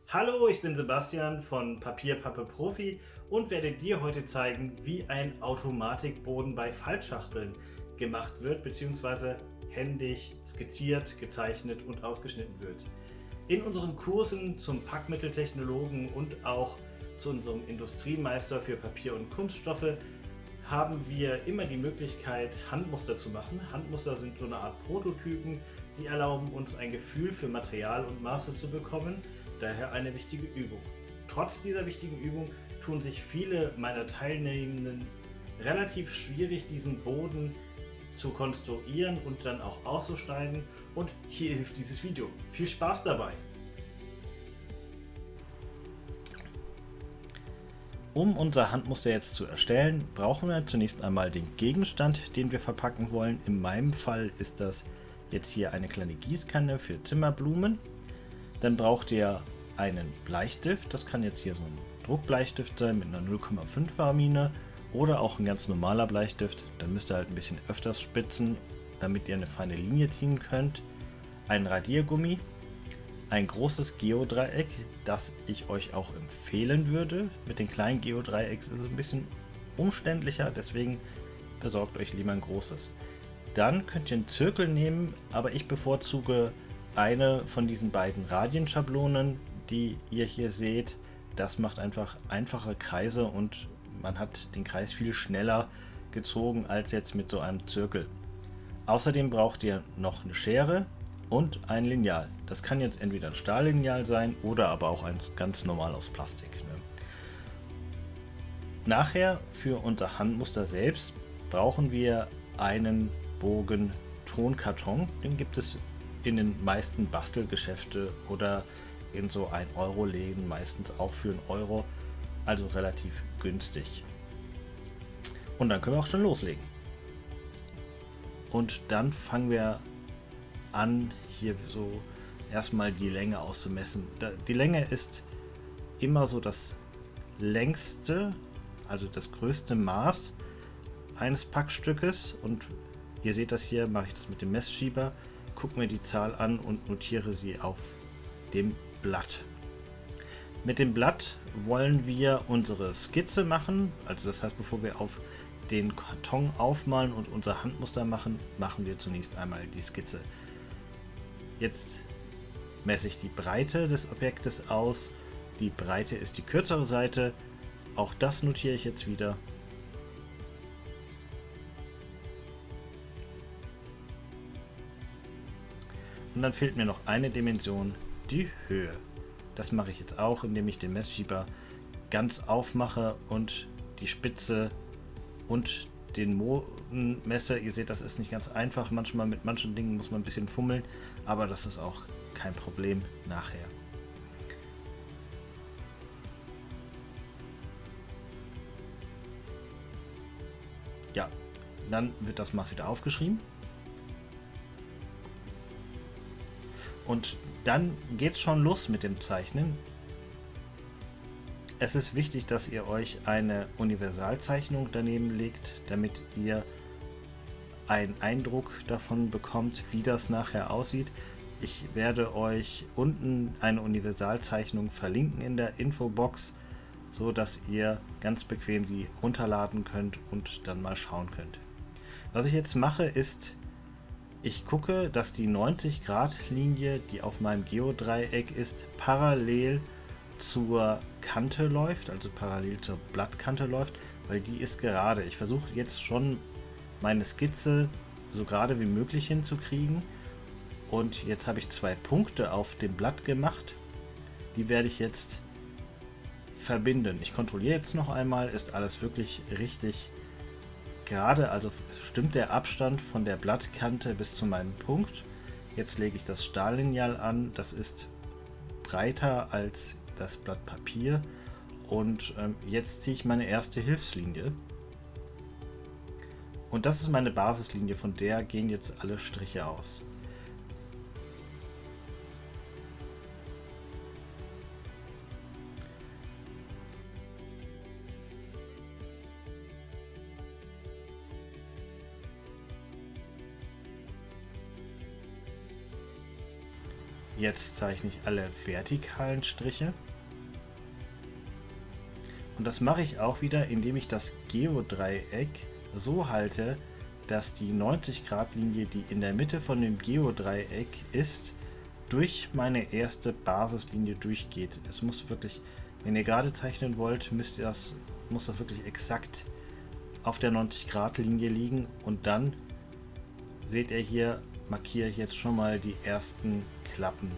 Hallo, ich bin Sebastian von Papierpappe Profi und werde dir heute zeigen, wie ein Automatikboden bei Faltschachteln gemacht wird bzw. händisch skizziert, gezeichnet und ausgeschnitten wird. In unseren Kursen zum Packmitteltechnologen und auch zu unserem Industriemeister für Papier und Kunststoffe haben wir immer die Möglichkeit, Handmuster zu machen. Handmuster sind so eine Art Prototypen, die erlauben uns ein Gefühl für Material und Maße zu bekommen, daher eine wichtige Übung. Trotz dieser wichtigen Übung tun sich viele meiner Teilnehmenden relativ schwierig, diesen Boden zu konstruieren und dann auch auszuschneiden, und hier hilft dieses Video. Viel Spaß dabei! Um unser Handmuster jetzt zu erstellen, brauchen wir zunächst einmal den Gegenstand, den wir verpacken wollen. In meinem Fall ist das jetzt hier eine kleine Gießkanne für Zimmerblumen. Dann braucht ihr einen Bleistift, das kann jetzt hier so ein Druckbleistift sein mit einer 0,5er Mine oder auch ein ganz normaler Bleistift. Dann müsst ihr halt ein bisschen öfters spitzen, damit ihr eine feine Linie ziehen könnt. Ein Radiergummi, ein großes Geodreieck, das ich euch auch empfehlen würde. Mit den kleinen Geodreiecks ist es ein bisschen umständlicher, deswegen besorgt euch lieber ein großes. Dann könnt ihr einen Zirkel nehmen, aber ich bevorzuge eine von diesen beiden Radienschablonen, die ihr hier seht. Das macht einfach einfache Kreise und man hat den Kreis viel schneller gezogen als jetzt mit so einem Zirkel. Außerdem braucht ihr noch eine Schere und ein Lineal. Das kann jetzt entweder ein Stahllineal sein oder aber auch eins ganz normal aus Plastik. Nachher für unser Handmuster selbst brauchen wir einen Bogen Tonkarton. Den gibt es in den meisten Bastelgeschäfte oder in so 1-Euro-Läden, meistens auch für 1 Euro, also relativ günstig. Und dann können wir auch schon loslegen. Und dann fangen wir an, hier so erstmal die Länge auszumessen. Die Länge ist immer so das längste, also das größte Maß eines Packstückes, und ihr seht das hier, mache ich das mit dem Messschieber, gucke mir die Zahl an und notiere sie auf dem Blatt. Mit dem Blatt wollen wir unsere Skizze machen, also das heißt, bevor wir auf den Karton aufmalen und unser Handmuster machen, machen wir zunächst einmal die Skizze. Jetzt messe ich die Breite des Objektes aus. Die Breite ist die kürzere Seite. Auch das notiere ich jetzt wieder. Und dann fehlt mir noch eine Dimension, die Höhe. Das mache ich jetzt auch, indem ich den Messschieber ganz aufmache und die Spitze und den Moden messe. Ihr seht, das ist nicht ganz einfach. Manchmal mit manchen Dingen muss man ein bisschen fummeln, aber das ist auch kein Problem nachher. Ja, dann wird das Maß wieder aufgeschrieben. Und dann geht's schon los mit dem Zeichnen. Es ist wichtig, dass ihr euch eine Universalzeichnung daneben legt, damit ihr einen Eindruck davon bekommt, wie das nachher aussieht. Ich werde euch unten eine Universalzeichnung verlinken in der Infobox, so dass ihr ganz bequem die runterladen könnt und dann mal schauen könnt. Was ich jetzt mache ist, ich gucke, dass die 90-Grad-Linie, die auf meinem Geodreieck ist, parallel zur Kante läuft, also parallel zur Blattkante läuft, weil die ist gerade. Ich versuche jetzt schon meine Skizze so gerade wie möglich hinzukriegen, und jetzt habe ich 2 Punkte auf dem Blatt gemacht. Die werde ich jetzt verbinden. Ich kontrolliere jetzt noch einmal, ist alles wirklich richtig gerade, also stimmt der Abstand von der Blattkante bis zu meinem Punkt. Jetzt lege ich das Stahllineal an, das ist breiter als das Blatt Papier, und jetzt ziehe ich meine erste Hilfslinie. Und das ist meine Basislinie, von der gehen jetzt alle Striche aus. Jetzt zeichne ich alle vertikalen Striche. Und das mache ich auch wieder, indem ich das Geodreieck so halte, dass die 90-Grad-Linie, die in der Mitte von dem Geodreieck ist, durch meine erste Basislinie durchgeht. Es muss wirklich, wenn ihr gerade zeichnen wollt, muss das wirklich exakt auf der 90-Grad-Linie liegen. Und dann seht ihr hier, markiere ich jetzt schon mal die ersten Klappen.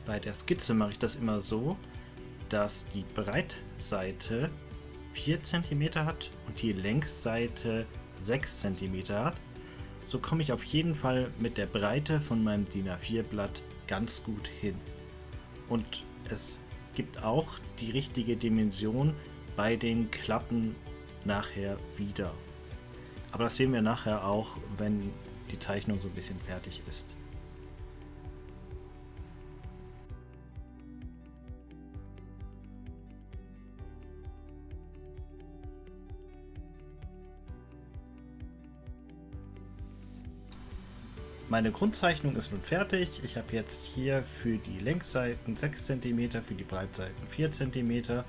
Bei der Skizze mache ich das immer so, dass die Breitseite 4 cm hat und die Längsseite 6 cm hat. So komme ich auf jeden Fall mit der Breite von meinem DIN A4-Blatt ganz gut hin. Und es gibt auch die richtige Dimension bei den Klappen nachher wieder. Aber das sehen wir nachher auch, wenn die Zeichnung so ein bisschen fertig ist. Meine Grundzeichnung ist nun fertig. Ich habe jetzt hier für die Längsseiten 6 cm, für die Breitseiten 4 cm.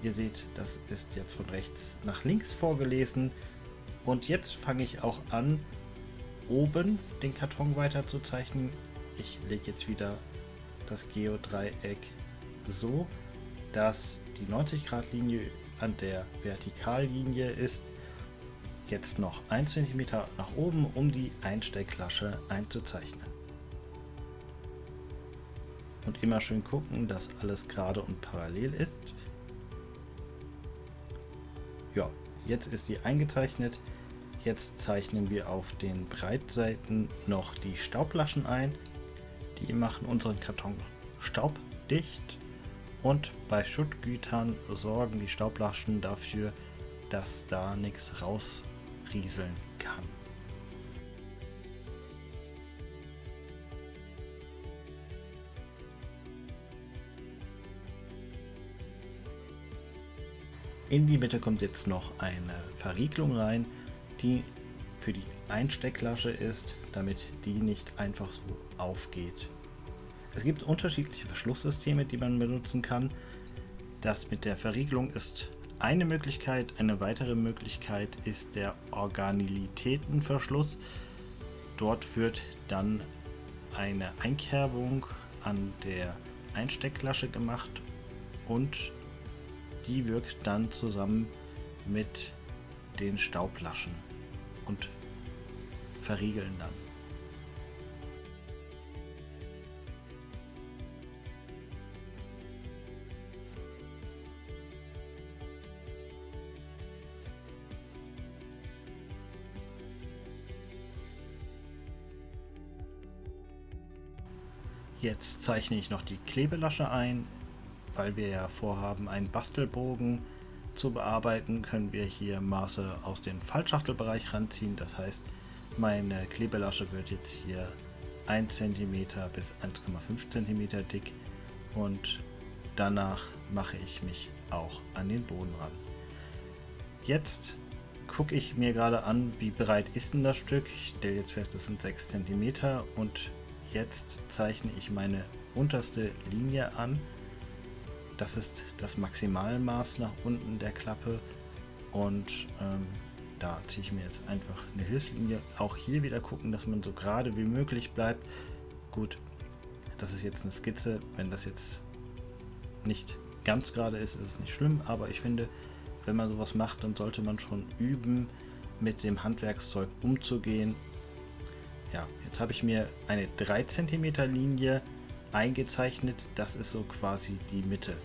Ihr seht, das ist jetzt von rechts nach links vorgelesen. Und jetzt fange ich auch an, oben den Karton weiter zu zeichnen. Ich lege jetzt wieder das Geodreieck so, dass die 90-Grad-Linie an der Vertikallinie ist. Jetzt noch 1 cm nach oben, um die Einstecklasche einzuzeichnen. Und immer schön gucken, dass alles gerade und parallel ist. Ja, jetzt ist die eingezeichnet. Jetzt zeichnen wir auf den Breitseiten noch die Staublaschen ein. Die machen unseren Karton staubdicht. Und bei Schuttgütern sorgen die Staublaschen dafür, dass da nichts rausrieseln kann. In die Mitte kommt jetzt noch eine Verriegelung rein, die für die Einstecklasche ist, damit die nicht einfach so aufgeht. Es gibt unterschiedliche Verschlusssysteme, die man benutzen kann. Das mit der Verriegelung ist eine Möglichkeit. Eine weitere Möglichkeit ist der Organilitätenverschluss. Dort wird dann eine Einkerbung an der Einstecklasche gemacht und die wirkt dann zusammen mit den Staublaschen und verriegeln dann. Jetzt zeichne ich noch die Klebelasche ein. Weil wir ja vorhaben, einen Bastelbogen zu bearbeiten, können wir hier Maße aus dem Fallschachtelbereich ranziehen. Das heißt, meine Klebelasche wird jetzt hier 1 cm bis 1,5 cm dick und danach mache ich mich auch an den Boden ran. Jetzt gucke ich mir gerade an, wie breit ist denn das Stück. Ich stelle jetzt fest, das sind 6 cm und jetzt zeichne ich meine unterste Linie an. Das ist das Maximalmaß nach unten der Klappe und da ziehe ich mir jetzt einfach eine Hilfslinie. Auch hier wieder gucken, dass man so gerade wie möglich bleibt. Gut, das ist jetzt eine Skizze. Wenn das jetzt nicht ganz gerade ist, ist es nicht schlimm. Aber ich finde, wenn man sowas macht, dann sollte man schon üben, mit dem Handwerkszeug umzugehen. Ja, jetzt habe ich mir eine 3 cm Linie eingezeichnet, das ist so quasi die Mitte.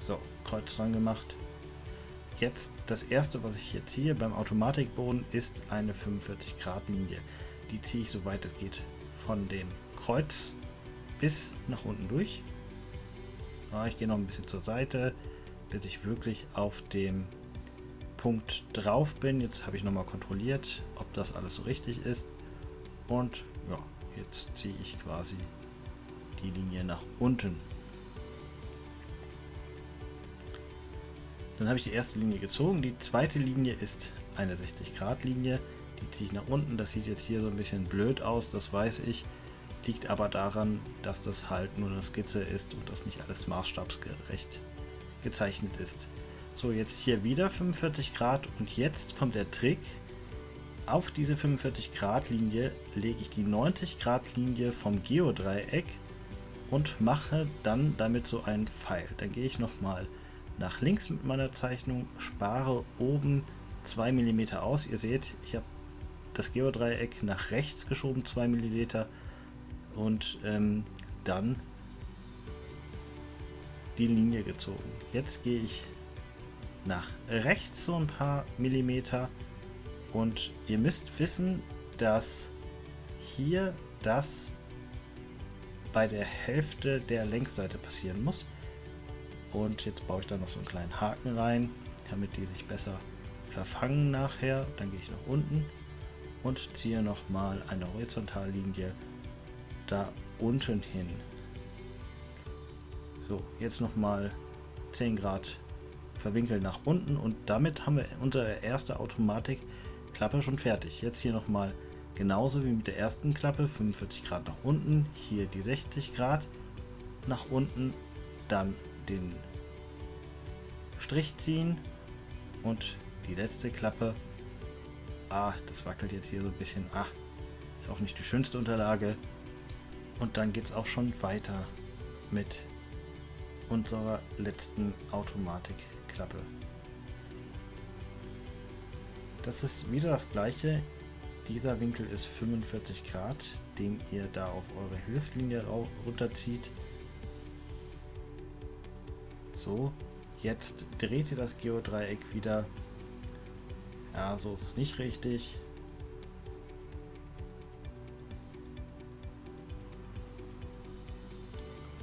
So, Kreuz dran gemacht. Jetzt das erste, was ich hier ziehe beim Automatikboden, ist eine 45 Grad Linie. Die ziehe ich soweit es geht von dem Kreuz bis nach unten durch. Ich gehe noch ein bisschen zur Seite, bis ich wirklich auf dem Punkt drauf bin. Jetzt habe ich nochmal kontrolliert, ob das alles so richtig ist. Und ja, jetzt ziehe ich quasi die Linie nach unten. Dann habe ich die erste Linie gezogen. Die zweite Linie ist eine 60-Grad-Linie. Die ziehe ich nach unten. Das sieht jetzt hier so ein bisschen blöd aus, das weiß ich. Liegt aber daran, dass das halt nur eine Skizze ist und das nicht alles maßstabsgerecht gezeichnet ist. So, jetzt hier wieder 45 Grad und jetzt kommt der Trick. Auf diese 45 Grad Linie lege ich die 90 Grad Linie vom Geodreieck und mache dann damit so einen Pfeil. Dann gehe ich nochmal nach links mit meiner Zeichnung, spare oben 2 mm aus. Ihr seht, ich habe das Geodreieck nach rechts geschoben, 2 mm, und dann die Linie gezogen. Jetzt gehe ich nach rechts so ein paar Millimeter und ihr müsst wissen, dass hier das bei der Hälfte der Längsseite passieren muss. Und jetzt baue ich da noch so einen kleinen Haken rein, damit die sich besser verfangen nachher. Dann gehe ich nach unten und ziehe nochmal eine Horizontallinie da unten hin. So, jetzt nochmal 10 Grad verwinkeln nach unten und damit haben wir unsere erste Automatikklappe schon fertig. Jetzt hier nochmal genauso wie mit der ersten Klappe 45 Grad nach unten, hier die 60 Grad nach unten, dann den Strich ziehen und die letzte Klappe. Das wackelt jetzt hier so ein bisschen. Ist auch nicht die schönste Unterlage. Und dann geht es auch schon weiter mit unserer letzten Automatikklappe. Das ist wieder das gleiche. Dieser Winkel ist 45 Grad, den ihr da auf eure Hilfslinie runterzieht. So, jetzt dreht ihr das Geodreieck wieder. Ja, so ist es nicht richtig.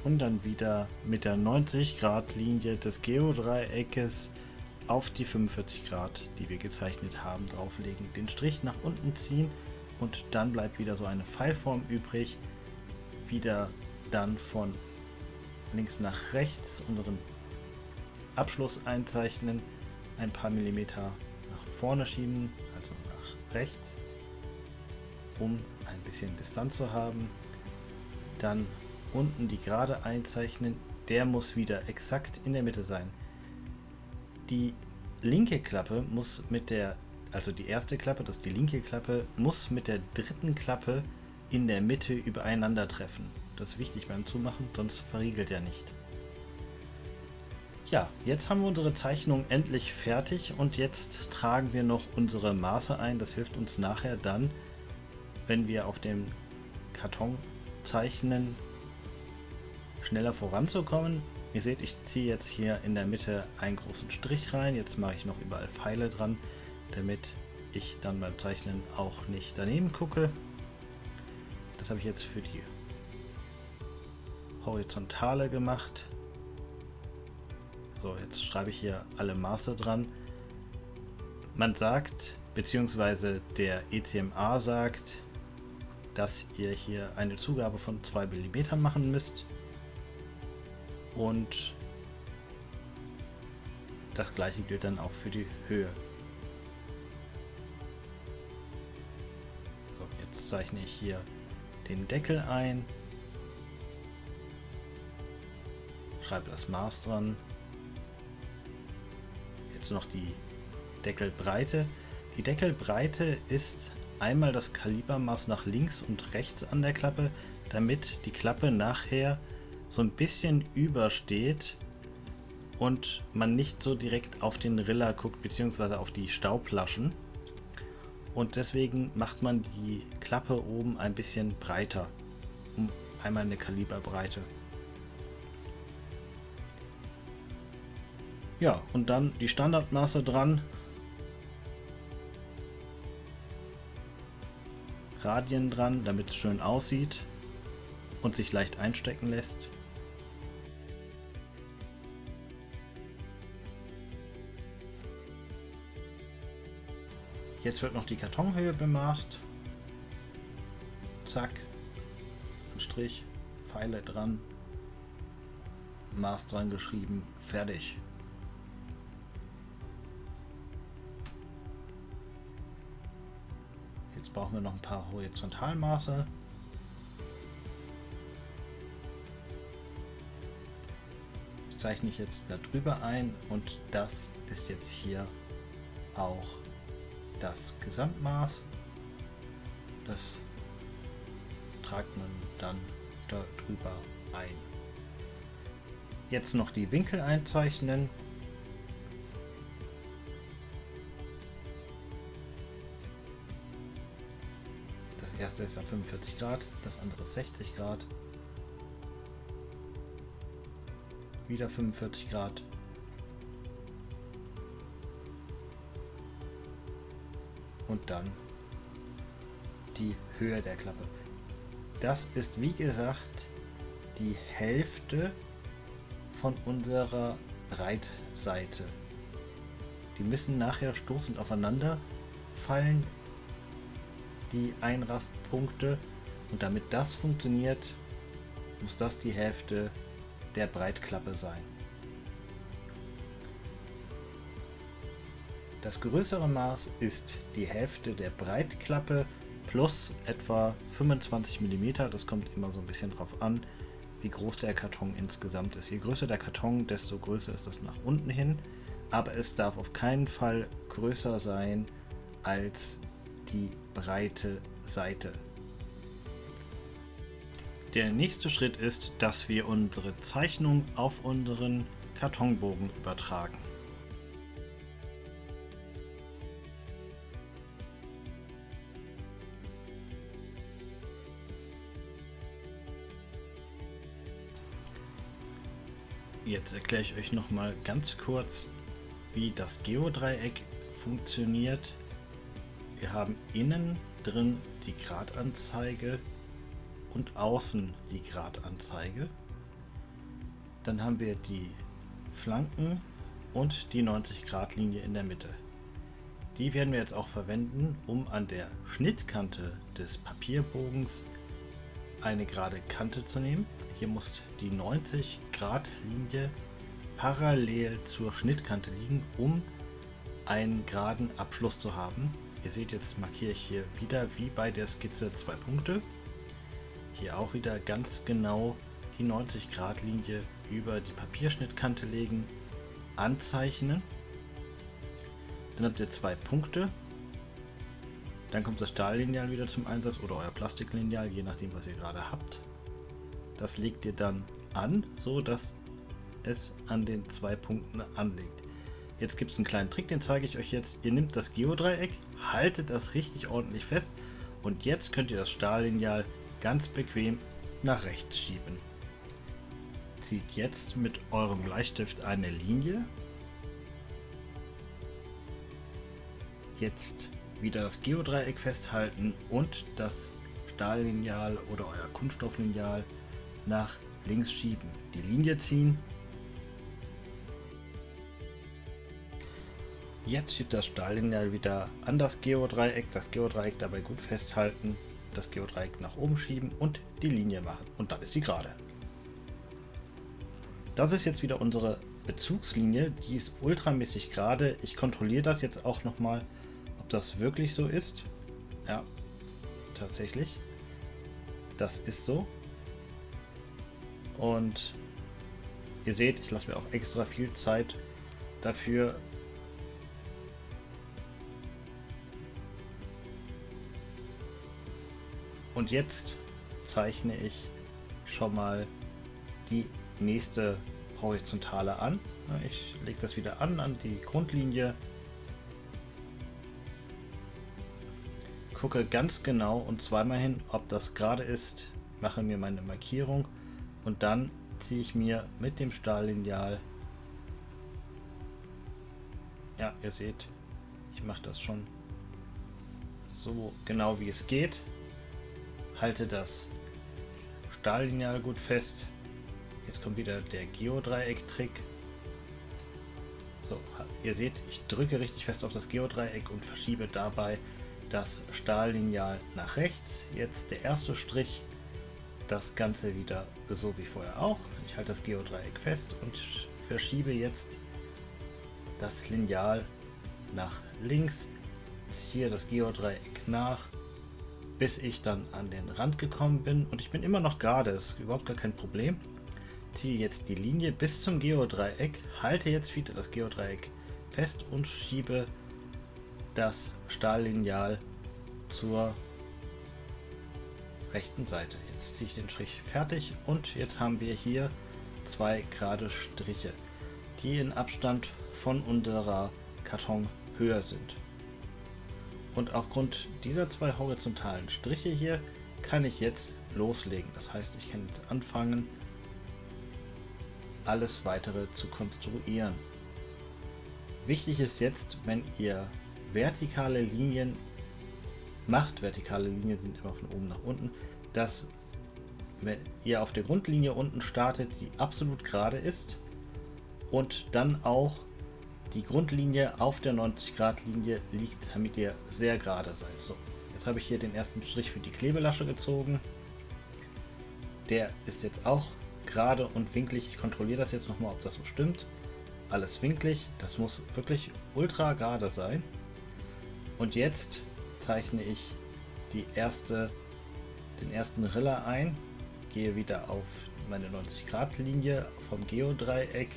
Und dann wieder mit der 90 Grad Linie des Geodreieckes auf die 45 Grad, die wir gezeichnet haben, drauflegen, den Strich nach unten ziehen und dann bleibt wieder so eine Pfeilform übrig. Wieder dann von links nach rechts unseren Abschluss einzeichnen, ein paar Millimeter nach vorne schieben, also nach rechts, um ein bisschen Distanz zu haben. Dann unten die Gerade einzeichnen, der muss wieder exakt in der Mitte sein. Die linke Klappe muss also die erste Klappe, das ist die linke Klappe, muss mit der dritten Klappe in der Mitte übereinander treffen. Das ist wichtig beim Zumachen, sonst verriegelt er nicht. Ja, jetzt haben wir unsere Zeichnung endlich fertig und jetzt tragen wir noch unsere Maße ein. Das hilft uns nachher dann, wenn wir auf dem Karton zeichnen, schneller voranzukommen. Ihr seht, ich ziehe jetzt hier in der Mitte einen großen Strich rein. Jetzt mache ich noch überall Pfeile dran, damit ich dann beim Zeichnen auch nicht daneben gucke. Das habe ich jetzt für die Horizontale gemacht. So, jetzt schreibe ich hier alle Maße dran. Man sagt, beziehungsweise der ECMA sagt, dass ihr hier eine Zugabe von 2 mm machen müsst. Und das gleiche gilt dann auch für die Höhe. So, jetzt zeichne ich hier den Deckel ein, schreibe das Maß dran. Jetzt noch die Deckelbreite. Die Deckelbreite ist einmal das Kalibermaß nach links und rechts an der Klappe, damit die Klappe nachher so ein bisschen übersteht und man nicht so direkt auf den Riller guckt, beziehungsweise auf die Staublaschen. Und deswegen macht man die Klappe oben ein bisschen breiter, um einmal eine Kaliberbreite. Ja, und dann die Standardmaße dran. Radien dran, damit es schön aussieht und sich leicht einstecken lässt. Jetzt wird noch die Kartonhöhe bemaßt. Zack. Ein Strich, Pfeile dran, Maß dran geschrieben, fertig. Jetzt brauchen wir noch ein paar Horizontalmaße. Die zeichne ich jetzt darüber ein und das ist jetzt hier auch das Gesamtmaß. Das tragt man dann darüber ein. Jetzt noch die Winkel einzeichnen. Das erste ist ja 45 Grad, das andere ist 60 Grad. Wieder 45 Grad. Und dann die Höhe der Klappe. Das ist wie gesagt die Hälfte von unserer Breitseite. Die müssen nachher stoßend aufeinander fallen, die Einrastpunkte, und damit das funktioniert, muss das die Hälfte der Breitklappe sein. Das größere Maß ist die Hälfte der Breitklappe plus etwa 25 mm. Das kommt immer so ein bisschen drauf an, wie groß der Karton insgesamt ist. Je größer der Karton, desto größer ist das nach unten hin. Aber es darf auf keinen Fall größer sein als die breite Seite. Der nächste Schritt ist, dass wir unsere Zeichnung auf unseren Kartonbogen übertragen. Jetzt erkläre ich euch noch mal ganz kurz, wie das Geodreieck funktioniert. Wir haben innen drin die Gradanzeige und außen die Gradanzeige. Dann haben wir die Flanken und die 90-Grad-Linie in der Mitte. Die werden wir jetzt auch verwenden, um an der Schnittkante des Papierbogens eine gerade Kante zu nehmen. Hier muss die 90-Grad-Linie parallel zur Schnittkante liegen, um einen geraden Abschluss zu haben. Ihr seht, jetzt markiere ich hier wieder wie bei der Skizze 2 Punkte. Hier auch wieder ganz genau die 90-Grad-Linie über die Papierschnittkante legen, anzeichnen. Dann habt ihr 2 Punkte. Dann kommt das Stahllineal wieder zum Einsatz oder euer Plastiklineal, je nachdem was ihr gerade habt. Das legt ihr dann an, so dass es an den 2 Punkten anlegt. Jetzt gibt es einen kleinen Trick, den zeige ich euch jetzt. Ihr nehmt das Geodreieck, haltet das richtig ordentlich fest und jetzt könnt ihr das Stahllineal ganz bequem nach rechts schieben. Zieht jetzt mit eurem Bleistift eine Linie. Jetzt wieder das Geodreieck festhalten und das Stahllineal oder euer Kunststofflineal nach links schieben. Die Linie ziehen. Jetzt schiebt das Stahllineal wieder an das Geodreieck dabei gut festhalten, das Geodreieck nach oben schieben und die Linie machen. Und dann ist sie gerade. Das ist jetzt wieder unsere Bezugslinie, die ist ultramäßig gerade. Ich kontrolliere das jetzt auch nochmal, ob das wirklich so ist. Ja, tatsächlich. Das ist so. Und ihr seht, ich lasse mir auch extra viel Zeit dafür. Und jetzt zeichne ich schon mal die nächste Horizontale an. Ich lege das wieder an die Grundlinie. Gucke ganz genau und zweimal hin, ob das gerade ist, mache mir meine Markierung und dann ziehe ich mir mit dem Stahllineal, ja, ihr seht, ich mache das schon so genau wie es geht, halte das Stahllineal gut fest. Jetzt kommt wieder der Geodreieck-Trick. So, ihr seht, ich drücke richtig fest auf das Geodreieck und verschiebe dabei das Stahllineal nach rechts. Jetzt der erste Strich, das Ganze wieder so wie vorher auch. Ich halte das Geodreieck fest und verschiebe jetzt das Lineal nach links, ziehe das Geodreieck nach bis ich dann an den Rand gekommen bin. Und ich bin immer noch gerade, das ist überhaupt gar kein Problem. Ziehe jetzt die Linie bis zum Geodreieck, halte jetzt wieder das Geodreieck fest und schiebe das Stahllineal zur rechten Seite. Jetzt ziehe ich den Strich fertig und jetzt haben wir hier 2 gerade Striche, die in Abstand von unserer Kartonhöhe sind. Und aufgrund dieser 2 horizontalen Striche hier kann ich jetzt loslegen. Das heißt, ich kann jetzt anfangen, alles weitere zu konstruieren. Wichtig ist jetzt, wenn ihr vertikale Linien macht, vertikale Linien sind immer von oben nach unten, dass wenn ihr auf der Grundlinie unten startet, die absolut gerade ist und dann auch die Grundlinie auf der 90-Grad-Linie liegt, damit ihr sehr gerade seid. So, jetzt habe ich hier den ersten Strich für die Klebelasche gezogen. Der ist jetzt auch gerade und winklig. Ich kontrolliere das jetzt nochmal, ob das so stimmt. Alles winklig, das muss wirklich ultra gerade sein. Und jetzt zeichne ich den ersten Riller ein, gehe wieder auf meine 90-Grad-Linie vom Geodreieck,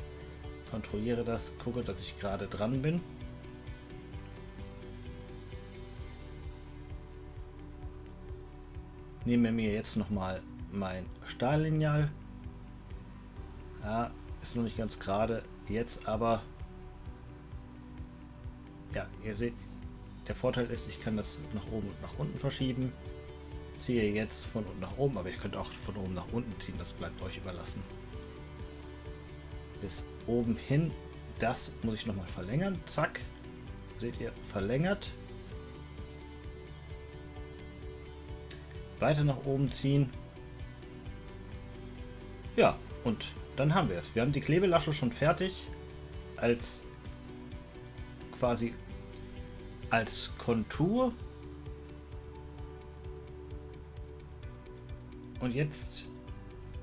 kontrolliere das, gucke, dass ich gerade dran bin. Nehme mir jetzt nochmal mein Stahllineal. Ja, ist noch nicht ganz gerade, jetzt aber, ja, ihr seht, der Vorteil ist, ich kann das nach oben und nach unten verschieben. Ziehe jetzt von unten nach oben, aber ihr könnt auch von oben nach unten ziehen, das bleibt euch überlassen. Bis oben hin, das muss ich nochmal verlängern, zack, seht ihr, verlängert. Weiter nach oben ziehen. Ja, und dann haben wir es. Wir haben die Klebelasche schon fertig, quasi als Kontur. Und jetzt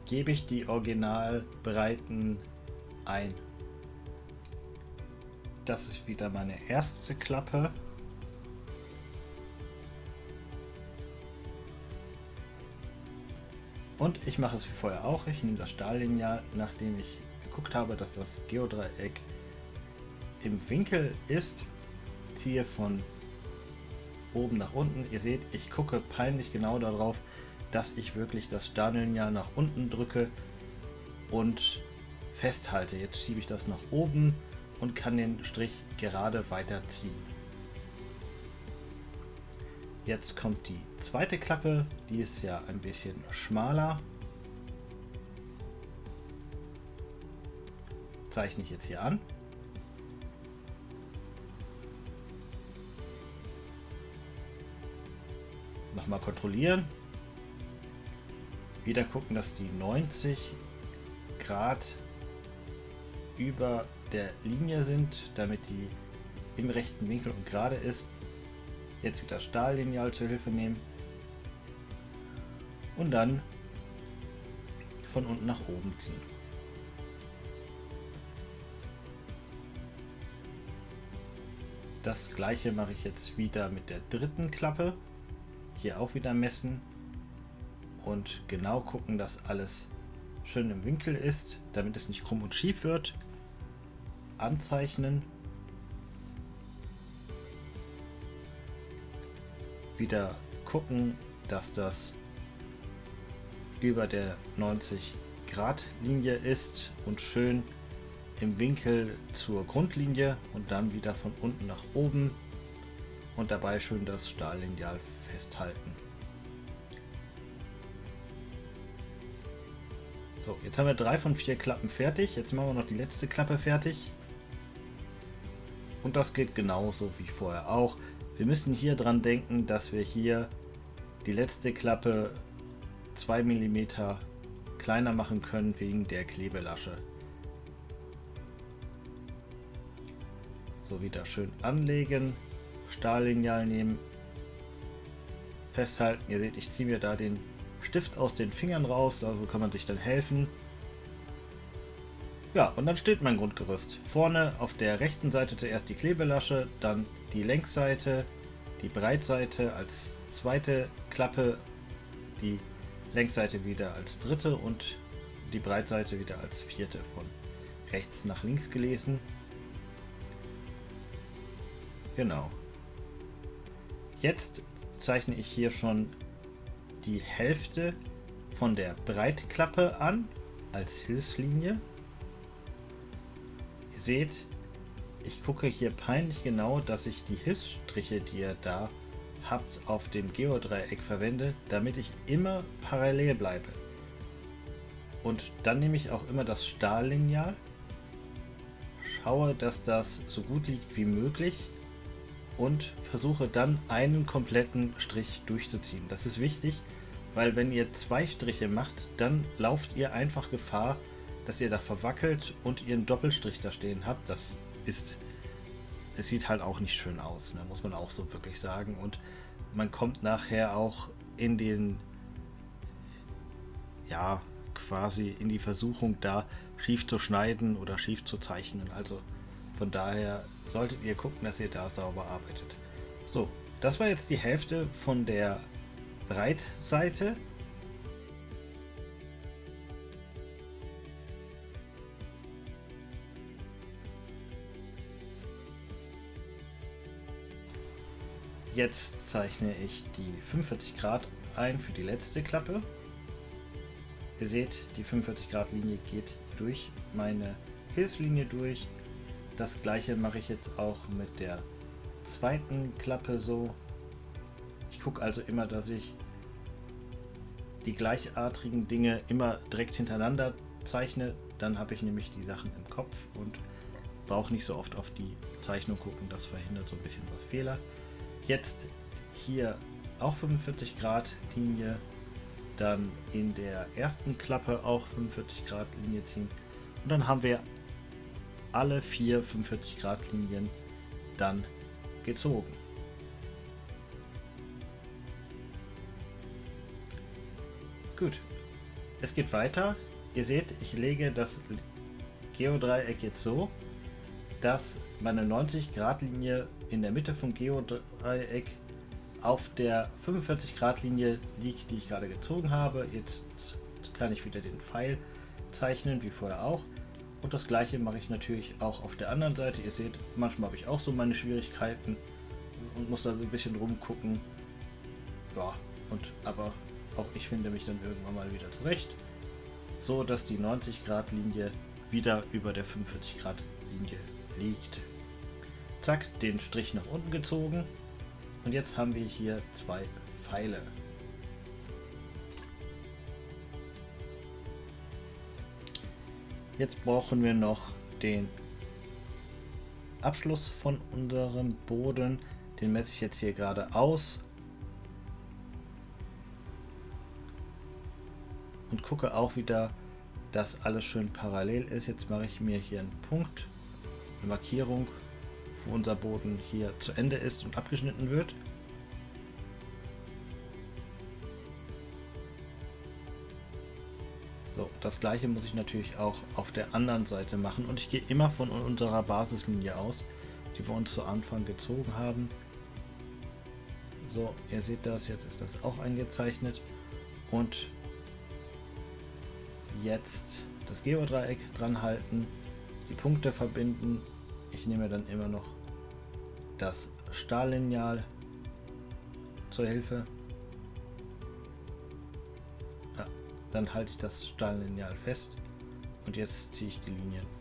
gebe ich die Originalbreiten ein. Das ist wieder meine erste Klappe. Und ich mache es wie vorher auch. Ich nehme das Stahllineal, nachdem ich geguckt habe, dass das Geodreieck im Winkel ist, ziehe von oben nach unten. Ihr seht, ich gucke peinlich genau darauf, dass ich wirklich das Stahllineal nach unten drücke und festhalte. Jetzt schiebe ich das nach oben und kann den Strich gerade weiterziehen. Jetzt kommt die zweite Klappe, die ist ja ein bisschen schmaler. Zeichne ich jetzt hier an. Nochmal kontrollieren. Wieder gucken, dass die 90 Grad über der Linie sind, damit die im rechten Winkel und gerade ist. Jetzt wieder Stahllineal zur Hilfe nehmen und dann von unten nach oben ziehen. Das gleiche mache ich jetzt wieder mit der dritten Klappe. Hier auch wieder messen und genau gucken, dass alles schön im Winkel ist, damit es nicht krumm und schief wird. Anzeichnen. Wieder gucken, dass das über der 90 Grad Linie ist und schön im Winkel zur Grundlinie und dann wieder von unten nach oben und dabei schön das Stahllineal festhalten. So, jetzt haben wir 3 von 4 Klappen fertig. Jetzt machen wir noch die letzte Klappe fertig. Und das geht genauso wie vorher auch. Wir müssen hier dran denken, dass wir hier die letzte Klappe 2 mm kleiner machen können wegen der Klebelasche. So, wieder schön anlegen, Stahllineal nehmen, festhalten. Ihr seht, ich ziehe mir da den Stift aus den Fingern raus, also kann man sich dann helfen. Ja, und dann steht mein Grundgerüst. Vorne auf der rechten Seite zuerst die Klebelasche, dann die Längsseite, die Breitseite als zweite Klappe, die Längsseite wieder als dritte und die Breitseite wieder als vierte, von rechts nach links gelesen. Genau. Jetzt zeichne ich hier schon die Hälfte von der Breitklappe an als Hilfslinie. Ihr seht, ich gucke hier peinlich genau, dass ich die Hilfsstriche, die ihr da habt, auf dem Geodreieck verwende, damit ich immer parallel bleibe. Und dann nehme ich auch immer das Stahllineal, schaue, dass das so gut liegt wie möglich und versuche dann einen kompletten Strich durchzuziehen. Das ist wichtig, weil wenn ihr zwei Striche macht, dann lauft ihr einfach Gefahr, dass ihr da verwackelt und ihr einen Doppelstrich da stehen habt. Es sieht halt auch nicht schön aus, ne? Muss man auch so wirklich sagen. Und man kommt nachher auch in den, ja, quasi in die Versuchung, da schief zu schneiden oder schief zu zeichnen. Also von daher solltet ihr gucken, dass ihr da sauber arbeitet. So, das war jetzt die Hälfte von der Breitseite. Jetzt zeichne ich die 45 Grad ein für die letzte Klappe. Ihr seht, die 45 Grad Linie geht durch meine Hilfslinie durch. Das gleiche mache ich jetzt auch mit der zweiten Klappe so. Ich gucke also immer, dass ich die gleichartigen Dinge immer direkt hintereinander zeichne. Dann habe ich nämlich die Sachen im Kopf und brauche nicht so oft auf die Zeichnung gucken. Das verhindert so ein bisschen was Fehler. Jetzt hier auch 45 Grad Linie, dann in der ersten Klappe auch 45 Grad Linie ziehen und dann haben wir alle 4 45 Grad Linien dann gezogen. Gut, es geht weiter. Ihr seht, ich lege das Geodreieck jetzt so, dass meine 90 Grad Linie in der Mitte vom Geodreieck auf der 45 Grad Linie liegt, die ich gerade gezogen habe. Jetzt kann ich wieder den Pfeil zeichnen, wie vorher auch. Und das gleiche mache ich natürlich auch auf der anderen Seite. Ihr seht, manchmal habe ich auch so meine Schwierigkeiten und muss da ein bisschen rumgucken. Ja, aber auch ich finde mich dann irgendwann mal wieder zurecht. So, dass die 90 Grad Linie wieder über der 45 Grad Linie liegt. Zack, den Strich nach unten gezogen. Und jetzt haben wir hier zwei Pfeile. Jetzt brauchen wir noch den Abschluss von unserem Boden. Den messe ich jetzt hier gerade aus. Und gucke auch wieder, dass alles schön parallel ist. Jetzt mache ich mir hier einen Punkt, eine Markierung, wo unser Boden hier zu Ende ist und abgeschnitten wird. So, das gleiche muss ich natürlich auch auf der anderen Seite machen und ich gehe immer von unserer Basislinie aus, die wir uns zu Anfang gezogen haben. So, ihr seht das, jetzt ist das auch eingezeichnet und jetzt das Geodreieck dran halten, die Punkte verbinden. Ich nehme dann immer noch das Stahllineal zur Hilfe. Ja, dann halte ich das Stahllineal fest und jetzt ziehe ich die Linien.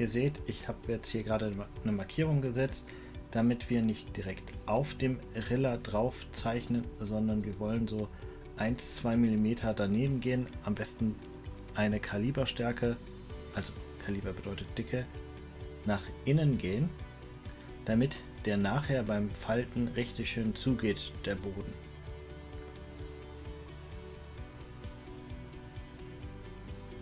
Ihr seht, ich habe jetzt hier gerade eine Markierung gesetzt, damit wir nicht direkt auf dem Riller drauf zeichnen, sondern wir wollen so 1-2 mm daneben gehen. Am besten eine Kaliberstärke, also Kaliber bedeutet Dicke, nach innen gehen, damit der nachher beim Falten richtig schön zugeht, der Boden.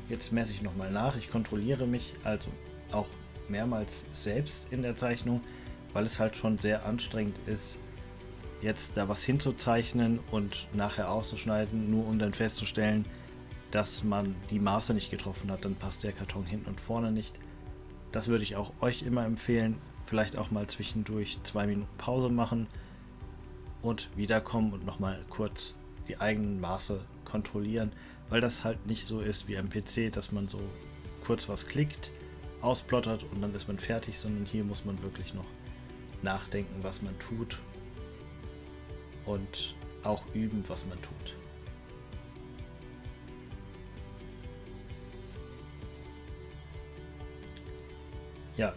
Jetzt messe ich nochmal nach. Ich kontrolliere mich also auch mehrmals selbst in der Zeichnung, weil es halt schon sehr anstrengend ist, jetzt da was hinzuzeichnen und nachher auszuschneiden, nur um dann festzustellen, dass man die Maße nicht getroffen hat. Dann passt der Karton hinten und vorne nicht. Das würde ich auch euch immer empfehlen. Vielleicht auch mal zwischendurch 2 Minuten Pause machen und wiederkommen und nochmal kurz die eigenen Maße kontrollieren, weil das halt nicht so ist wie am PC, dass man so kurz was klickt, ausplottert und dann ist man fertig, sondern hier muss man wirklich noch nachdenken, was man tut und auch üben, was man tut. Ja,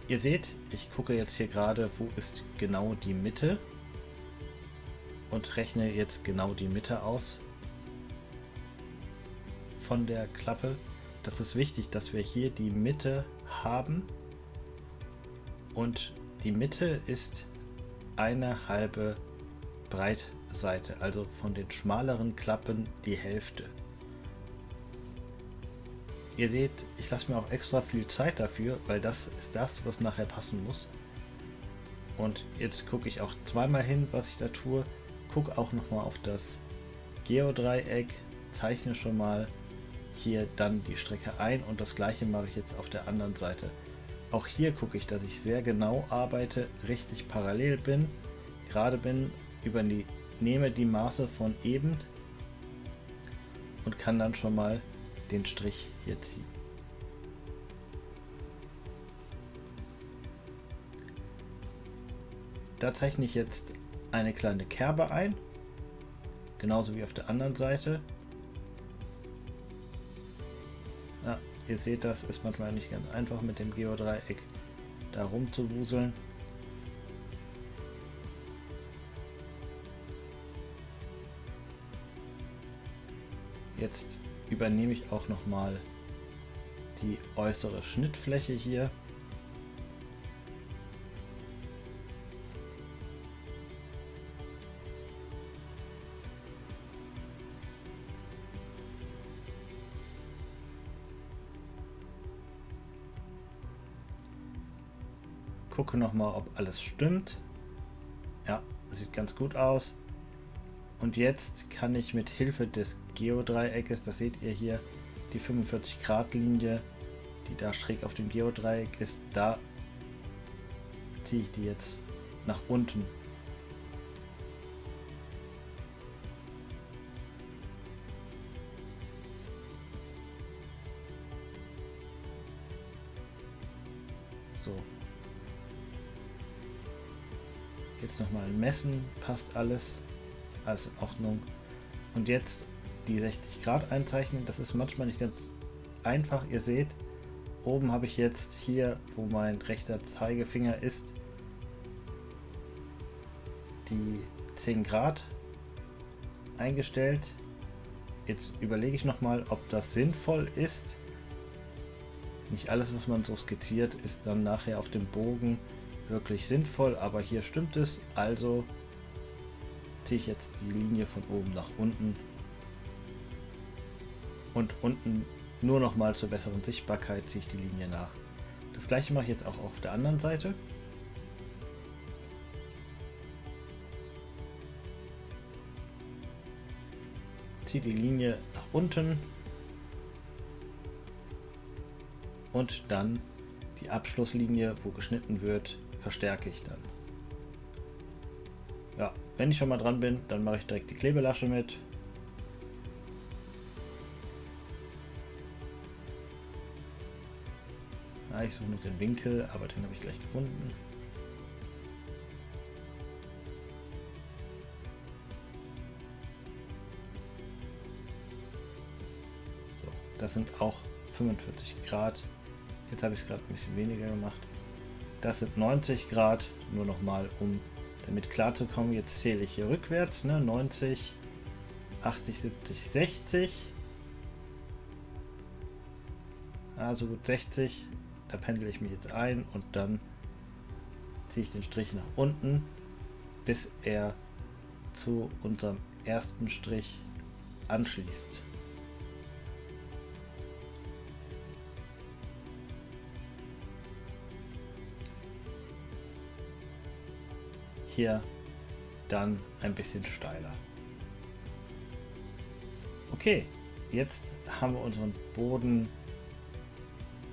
ihr seht, ich gucke jetzt hier gerade, wo ist genau die Mitte und rechne jetzt genau die Mitte aus von der Klappe. Das ist wichtig, dass wir hier die Mitte haben und die Mitte ist eine halbe Breitseite, also von den schmaleren Klappen die Hälfte. Ihr seht, ich lasse mir auch extra viel Zeit dafür, weil das ist das, was nachher passen muss. Und jetzt gucke ich auch zweimal hin, was ich da tue. Gucke auch nochmal auf das Geodreieck, zeichne schon mal hier dann die Strecke ein und das gleiche mache ich jetzt auf der anderen Seite. Auch hier gucke ich, dass ich sehr genau arbeite, richtig parallel bin, gerade bin, nehme die Maße von eben und kann dann schon mal den Strich hier ziehen. Da zeichne ich jetzt eine kleine Kerbe ein, genauso wie auf der anderen Seite. Ja, ihr seht, das ist manchmal nicht ganz einfach mit dem Geodreieck da rumzuwuseln. Jetzt übernehme ich auch noch mal die äußere Schnittfläche hier. Gucke noch mal, ob alles stimmt. Ja, sieht ganz gut aus. Und jetzt kann ich mit Hilfe des Geodreieckes, das seht ihr hier, die 45 Grad Linie, die da schräg auf dem Geodreieck ist, da ziehe ich die jetzt nach unten. So. Jetzt nochmal messen, passt alles. Alles in Ordnung. Und jetzt die 60 Grad einzeichnen. Das ist manchmal nicht ganz einfach. Ihr seht, oben habe ich jetzt hier, wo mein rechter Zeigefinger ist, die 10 Grad eingestellt. Jetzt überlege ich nochmal, ob das sinnvoll ist. Nicht alles, was man so skizziert, ist dann nachher auf dem Bogen wirklich sinnvoll, aber hier stimmt es. Also ziehe ich jetzt die Linie von oben nach unten und unten nur noch mal zur besseren Sichtbarkeit ziehe ich die Linie nach. Das gleiche mache ich jetzt auch auf der anderen Seite. Ziehe die Linie nach unten und dann die Abschlusslinie, wo geschnitten wird, verstärke ich dann. Ja, wenn ich schon mal dran bin, dann mache ich direkt die Klebelasche mit. Ja, ich suche noch den Winkel, aber den habe ich gleich gefunden. So, das sind auch 45 Grad. Jetzt habe ich es gerade ein bisschen weniger gemacht. Das sind 90 Grad, nur nochmal, um damit klar zu kommen. Jetzt zähle ich hier rückwärts, ne? 90, 80, 70, 60. Also gut 60. Da pendel ich mich jetzt ein und dann ziehe ich den Strich nach unten, bis er zu unserem ersten Strich anschließt. Hier dann ein bisschen steiler. Okay, jetzt haben wir unseren Boden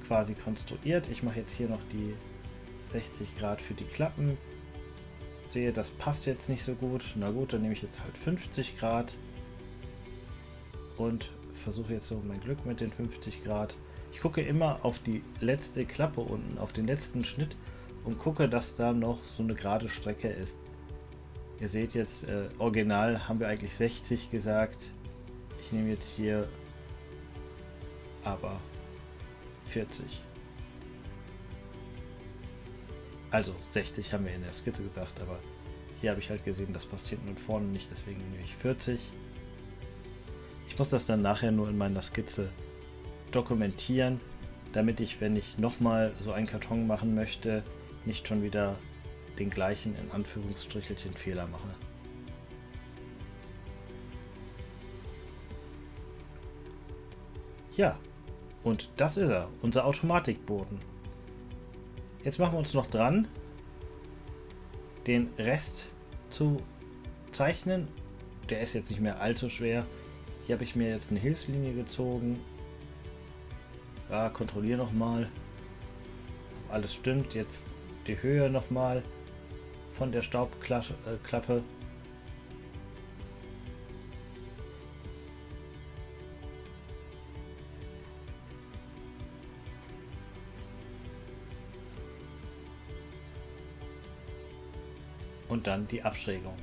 quasi konstruiert. Ich mache jetzt hier noch die 60 Grad für die Klappen. Sehe, das passt jetzt nicht so gut. Na gut, dann nehme ich jetzt halt 50 Grad und versuche jetzt so mein Glück mit den 50 Grad. Ich gucke immer auf die letzte Klappe unten, auf den letzten Schnitt und gucke, dass da noch so eine gerade Strecke ist. Ihr seht jetzt, original haben wir eigentlich 60 gesagt. Ich nehme jetzt hier aber 40. Also 60 haben wir in der Skizze gesagt, aber hier habe ich halt gesehen, das passt hinten und vorne nicht, deswegen nehme ich 40. Ich muss das dann nachher nur in meiner Skizze dokumentieren, damit ich, wenn ich nochmal so einen Karton machen möchte, nicht schon wieder den gleichen in Anführungsstrichelchen Fehler mache. Ja, und das ist er, unser Automatikboden. Jetzt machen wir uns noch dran, den Rest zu zeichnen. Der ist jetzt nicht mehr allzu schwer. Hier habe ich mir jetzt eine Hilfslinie gezogen. Ja, kontrolliere nochmal. Alles stimmt. Jetzt die Höhe nochmal von der Staubklappe. Und dann die Abschrägung.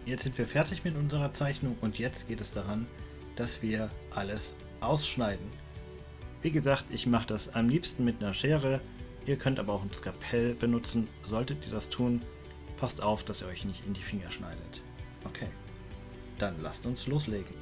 Jetzt sind wir fertig mit unserer Zeichnung und jetzt geht es daran, dass wir alles ausschneiden. Wie gesagt, ich mache das am liebsten mit einer Schere. Ihr könnt aber auch ein Skalpell benutzen. Solltet ihr das tun, passt auf, dass ihr euch nicht in die Finger schneidet. Okay, dann lasst uns loslegen.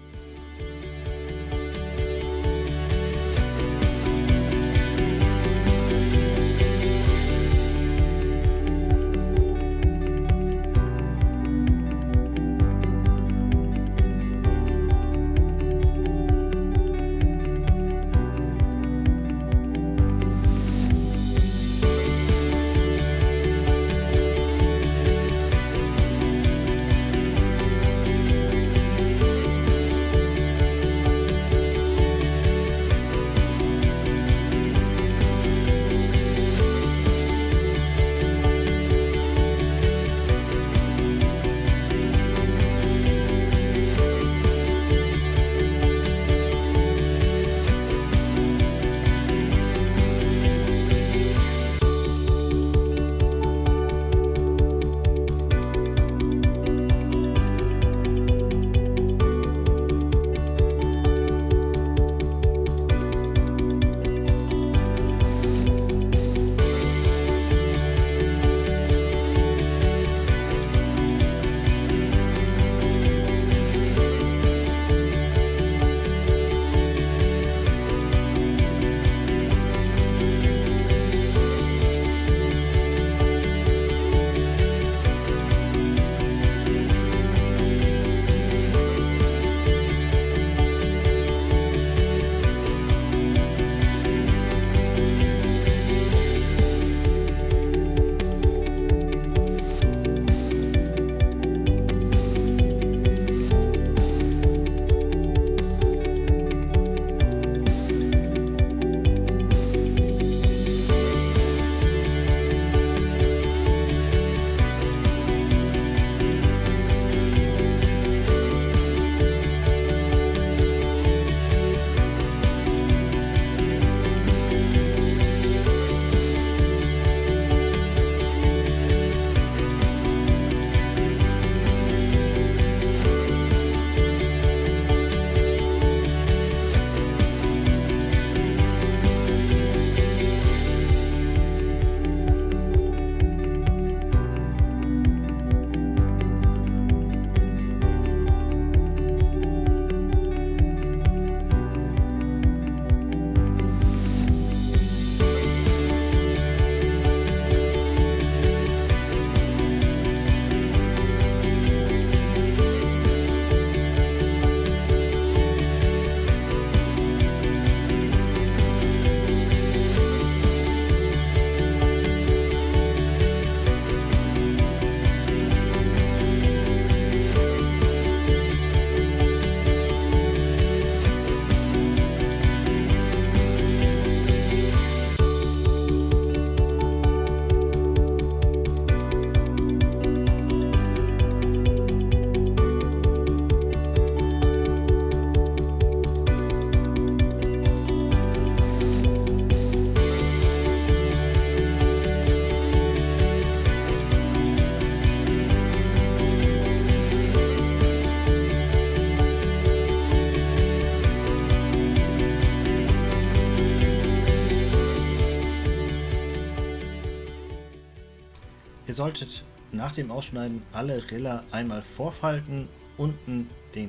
Ihr solltet nach dem Ausschneiden alle Riller einmal vorfalten, unten den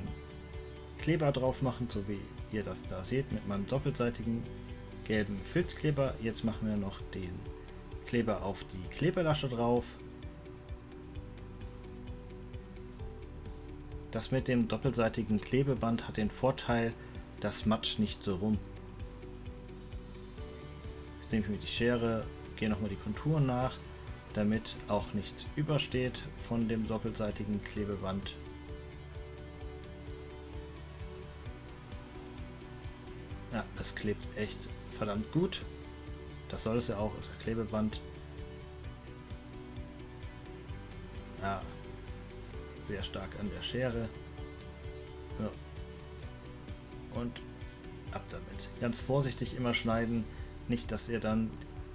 Kleber drauf machen, so wie ihr das da seht mit meinem doppelseitigen gelben Filzkleber. Jetzt machen wir noch den Kleber auf die Klebelasche drauf. Das mit dem doppelseitigen Klebeband hat den Vorteil, das matscht nicht so rum. Jetzt nehme ich mir die Schere, gehe nochmal die Konturen nach, damit auch nichts übersteht von dem doppelseitigen Klebeband. Ja, es klebt echt verdammt gut. Das soll es ja auch, ist ein Klebeband. Ja, sehr stark an der Schere. Ja. Und ab damit. Ganz vorsichtig immer schneiden, nicht dass ihr dann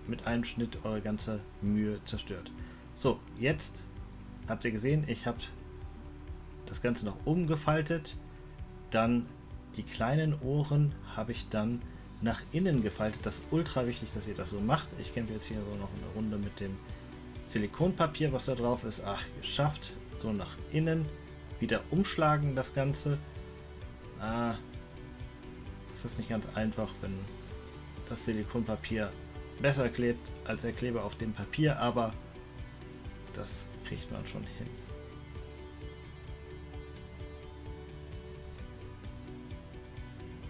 mit einem Schnitt eure ganze Mühe zerstört. So, jetzt habt ihr gesehen, ich habe das Ganze nach oben gefaltet, dann die kleinen Ohren habe ich dann nach innen gefaltet. Das ist ultra wichtig, dass ihr das so macht. Ich kämpfe jetzt hier so noch eine Runde mit dem Silikonpapier, was da drauf ist. Ach, geschafft. So nach innen. Wieder umschlagen das Ganze. Das ist nicht ganz einfach, wenn das Silikonpapier besser klebt als der Kleber auf dem Papier, aber das kriegt man schon hin.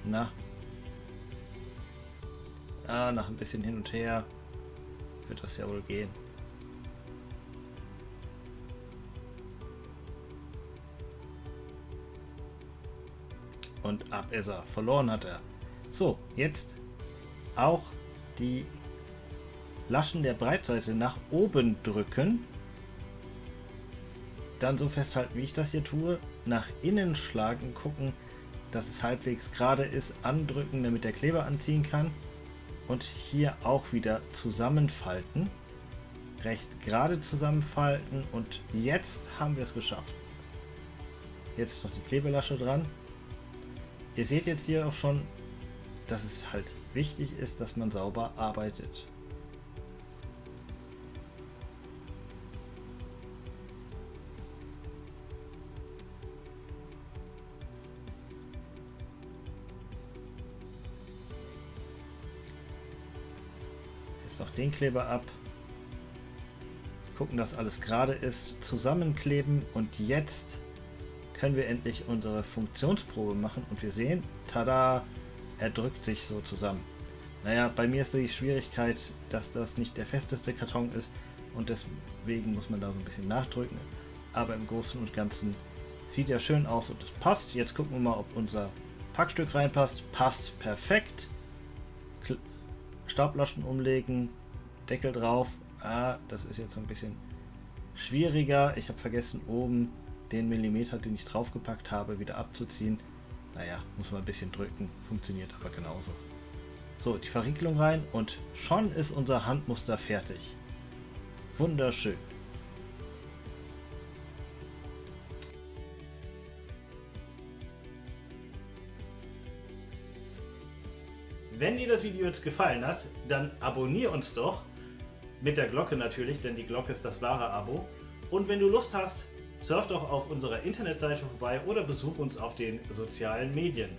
Na? Nach ein bisschen hin und her wird das ja wohl gehen. Und ab ist er. Verloren hat er. So, jetzt auch die Laschen der Breitseite nach oben drücken. Dann so festhalten, wie ich das hier tue. Nach innen schlagen, gucken, dass es halbwegs gerade ist. Andrücken, damit der Kleber anziehen kann. Und hier auch wieder zusammenfalten. Recht gerade zusammenfalten. Und jetzt haben wir es geschafft. Jetzt noch die Klebelasche dran. Ihr seht jetzt hier auch schon, dass es halt wichtig ist, dass man sauber arbeitet. Jetzt noch den Kleber ab. Gucken, dass alles gerade ist. Zusammenkleben und jetzt können wir endlich unsere Funktionsprobe machen und wir sehen, tada, er drückt sich so zusammen. Naja, bei mir ist die Schwierigkeit, dass das nicht der festeste Karton ist und deswegen muss man da so ein bisschen nachdrücken. Aber im Großen und Ganzen sieht er schön aus und es passt. Jetzt gucken wir mal, ob unser Packstück reinpasst. Passt perfekt. Staublaschen umlegen, Deckel drauf. Das ist jetzt so ein bisschen schwieriger. Ich habe vergessen, oben den Millimeter, den ich draufgepackt habe, wieder abzuziehen. Naja, muss man ein bisschen drücken, funktioniert aber genauso. So, die Verriegelung rein und schon ist unser Handmuster fertig. Wunderschön. Wenn dir das Video jetzt gefallen hat, dann abonniere uns doch. Mit der Glocke natürlich, denn die Glocke ist das wahre Abo. Und wenn du Lust hast, surf doch auf unserer Internetseite vorbei oder besuch uns auf den sozialen Medien.